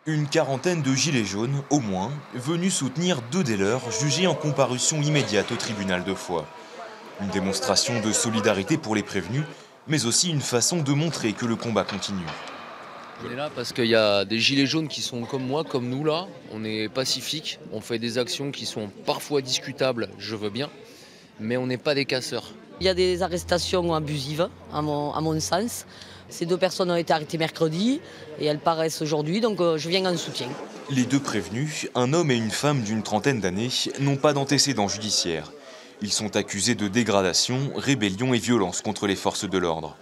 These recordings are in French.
Une quarantaine de gilets jaunes, au moins, venus soutenir deux des leurs jugés en comparution immédiate au tribunal de Foix. Une démonstration de solidarité pour les prévenus, mais aussi une façon de montrer que le combat continue. On est là parce qu'il y a des gilets jaunes qui sont comme moi, comme nous là. On est pacifiques, on fait des actions qui sont parfois discutables, je veux bien, mais on n'est pas des casseurs. Il y a des arrestations abusives, à mon sens. Ces deux personnes ont été arrêtées mercredi et elles paraissent aujourd'hui, donc je viens en soutien. Les deux prévenus, un homme et une femme d'une trentaine d'années, n'ont pas d'antécédents judiciaires. Ils sont accusés de dégradation, rébellion et violence contre les forces de l'ordre.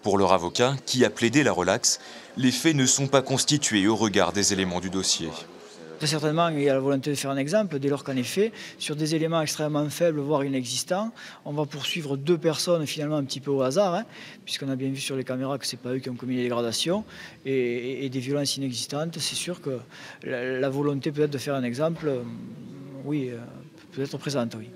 Pour leur avocat, qui a plaidé la relaxe, les faits ne sont pas constitués au regard des éléments du dossier. Très certainement, il y a la volonté de faire un exemple, dès lors qu'en effet, sur des éléments extrêmement faibles, voire inexistants, on va poursuivre deux personnes finalement un petit peu au hasard, puisqu'on a bien vu sur les caméras que ce n'est pas eux qui ont commis les dégradations, et des violences inexistantes. C'est sûr que la volonté peut-être de faire un exemple, oui, peut être présente, oui.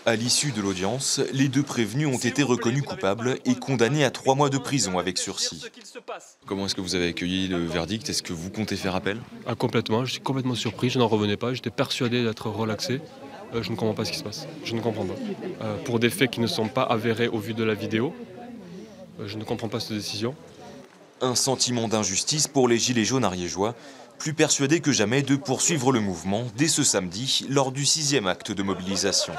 À l'issue de l'audience, les deux prévenus ont été reconnus coupables et condamnés à 3 mois de prison avec sursis. Comment est-ce que vous avez accueilli le verdict? Est-ce que vous comptez faire appel? Complètement, je suis complètement surpris, je n'en revenais pas, j'étais persuadé d'être relaxé. Je ne comprends pas ce qui se passe, je ne comprends pas. Pour des faits qui ne sont pas avérés au vu de la vidéo, je ne comprends pas cette décision. Un sentiment d'injustice pour les gilets jaunes ariégeois, plus persuadés que jamais de poursuivre le mouvement dès ce samedi lors du 6e acte de mobilisation.